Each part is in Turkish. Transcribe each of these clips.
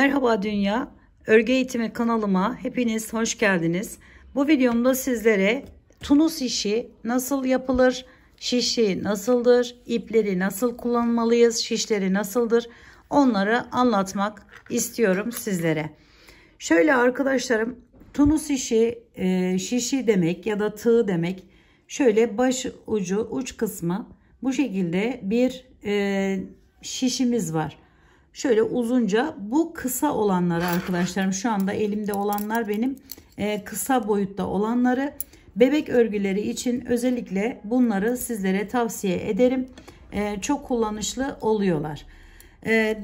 Merhaba Dünya, Örgü Eğitimi kanalıma hepiniz hoş geldiniz. Bu videomda sizlere tunus işi nasıl yapılır, şişi nasıldır, ipleri nasıl kullanmalıyız, şişleri nasıldır onları anlatmak istiyorum sizlere. Şöyle arkadaşlarım, tunus işi şişi demek ya da tığ demek. Şöyle baş ucu uç kısmı bu şekilde bir şişimiz var. Şöyle uzunca, bu kısa olanları arkadaşlarım, şu anda elimde olanlar benim kısa boyutta olanları. Bebek örgüleri için özellikle bunları sizlere tavsiye ederim. Çok kullanışlı oluyorlar.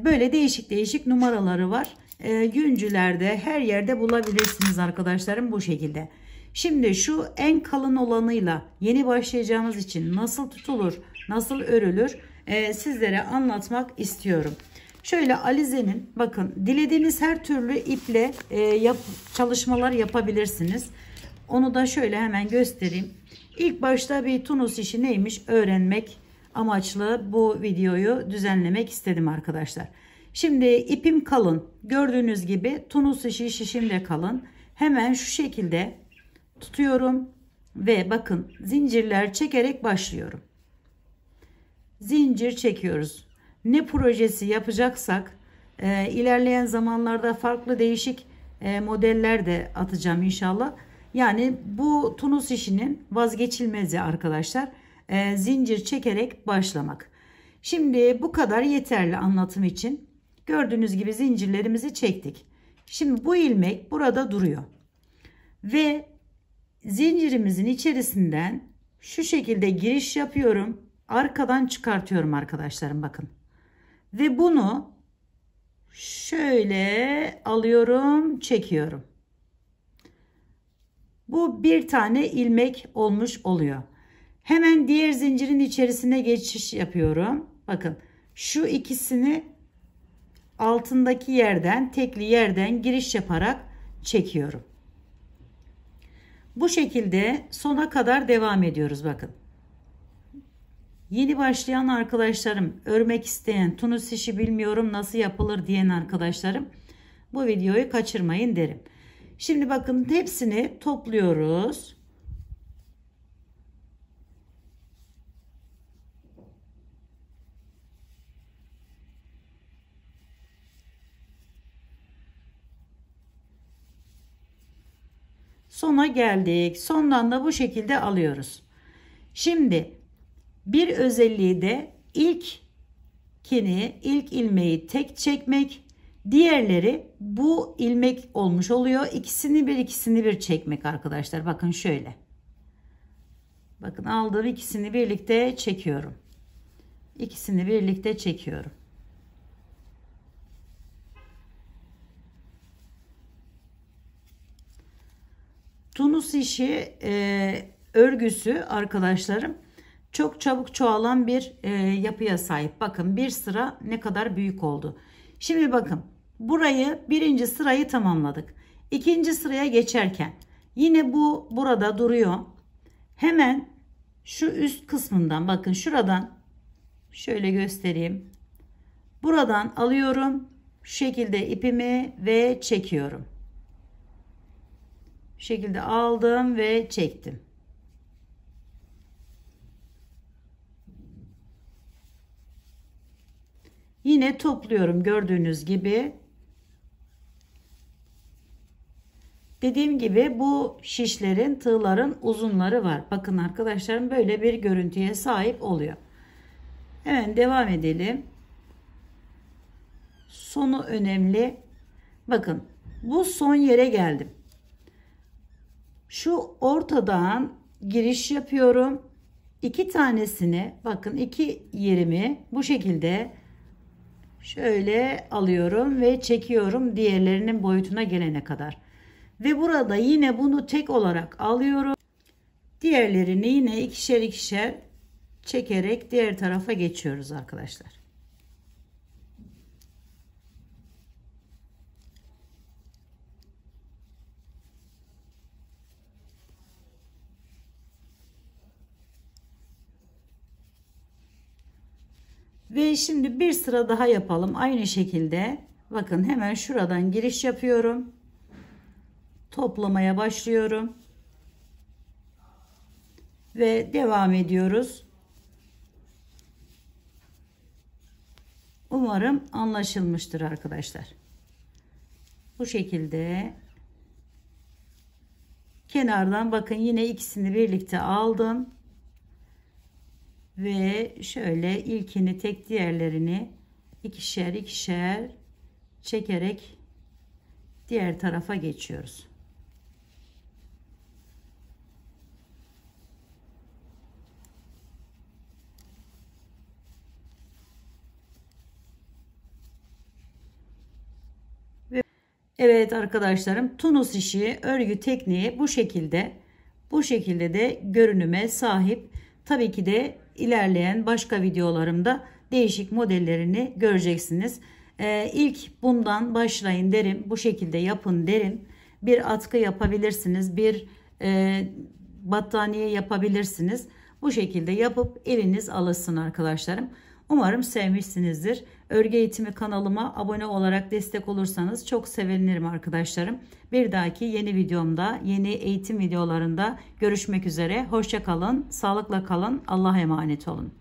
Böyle değişik değişik numaraları var. Yüncülerde her yerde bulabilirsiniz arkadaşlarım bu şekilde. Şimdi şu en kalın olanıyla yeni başlayacağımız için nasıl tutulur, nasıl örülür sizlere anlatmak istiyorum. Şöyle alizenin, bakın, dilediğiniz her türlü iple çalışmalar yapabilirsiniz. Onu da şöyle hemen göstereyim. İlk başta bir tunus işi neymiş öğrenmek amaçlı bu videoyu düzenlemek istedim arkadaşlar. Şimdi ipim kalın. Gördüğünüz gibi tunus işi şişim de kalın. Hemen şu şekilde tutuyorum ve bakın zincirler çekerek başlıyorum. Zincir çekiyoruz. Ne projesi yapacaksak ilerleyen zamanlarda farklı değişik modeller de atacağım inşallah. Yani bu tunus işinin vazgeçilmezi arkadaşlar. Zincir çekerek başlamak. Şimdi bu kadar yeterli anlatım için. Gördüğünüz gibi zincirlerimizi çektik. Şimdi bu ilmek burada duruyor. Ve zincirimizin içerisinden şu şekilde giriş yapıyorum. Arkadan çıkartıyorum arkadaşlarım, bakın. Ve bunu şöyle alıyorum, çekiyorum. Bu bir tane ilmek olmuş oluyor. Hemen diğer zincirin içerisine geçiş yapıyorum. Bakın şu ikisini altındaki yerden, tekli yerden giriş yaparak çekiyorum. Bu şekilde sona kadar devam ediyoruz, bakın. Yeni başlayan arkadaşlarım, örmek isteyen, tunus işi bilmiyorum nasıl yapılır diyen arkadaşlarım bu videoyu kaçırmayın derim. Şimdi bakın hepsini topluyoruz. Sona geldik. Sondan da bu şekilde alıyoruz. Şimdi bir özelliği de ilk ilmeği tek çekmek, diğerleri bu ilmek olmuş oluyor. İkisini bir çekmek arkadaşlar. Bakın şöyle. Bakın aldığım ikisini birlikte çekiyorum. İkisini birlikte çekiyorum. Tunus işi örgüsü arkadaşlarım çok çabuk çoğalan bir yapıya sahip. Bakın bir sıra ne kadar büyük oldu. Şimdi bakın burayı, birinci sırayı tamamladık. İkinci sıraya geçerken yine bu burada duruyor. Hemen şu üst kısmından, bakın şuradan şöyle göstereyim. Buradan alıyorum şu şekilde ipimi ve çekiyorum. Bu şekilde aldım ve çektim. Yine topluyorum gördüğünüz gibi. Dediğim gibi bu şişlerin, tığların uzunları var. Bakın arkadaşlarım böyle bir görüntüye sahip oluyor. Hemen devam edelim. Sonu önemli. Bakın bu son yere geldim. Şu ortadan giriş yapıyorum. İki tanesini, bakın iki yerimi bu şekilde şöyle alıyorum ve çekiyorum diğerlerinin boyutuna gelene kadar. Ve burada yine bunu tek olarak alıyorum. Diğerlerini yine ikişer ikişer çekerek diğer tarafa geçiyoruz arkadaşlar. Ve şimdi bir sıra daha yapalım aynı şekilde. Bakın hemen şuradan giriş yapıyorum. Toplamaya başlıyorum. Ve devam ediyoruz. Umarım anlaşılmıştır arkadaşlar. Bu şekilde kenardan bakın yine ikisini birlikte aldım. Ve şöyle ilkini tek, diğerlerini ikişer ikişer çekerek diğer tarafa geçiyoruz. Evet arkadaşlarım, Tunus işi örgü tekniği bu şekilde. Bu şekilde de görünüme sahip. Tabii ki de ilerleyen başka videolarımda değişik modellerini göreceksiniz. İlk bundan başlayın derim. Bu şekilde yapın derim. Bir atkı yapabilirsiniz. Bir battaniye yapabilirsiniz. Bu şekilde yapıp eliniz alışsın arkadaşlarım. Umarım sevmişsinizdir. Örgü eğitimi kanalıma abone olarak destek olursanız çok sevinirim arkadaşlarım. Bir dahaki yeni videomda, yeni eğitim videolarında görüşmek üzere. Hoşça kalın, sağlıkla kalın, Allah'a emanet olun.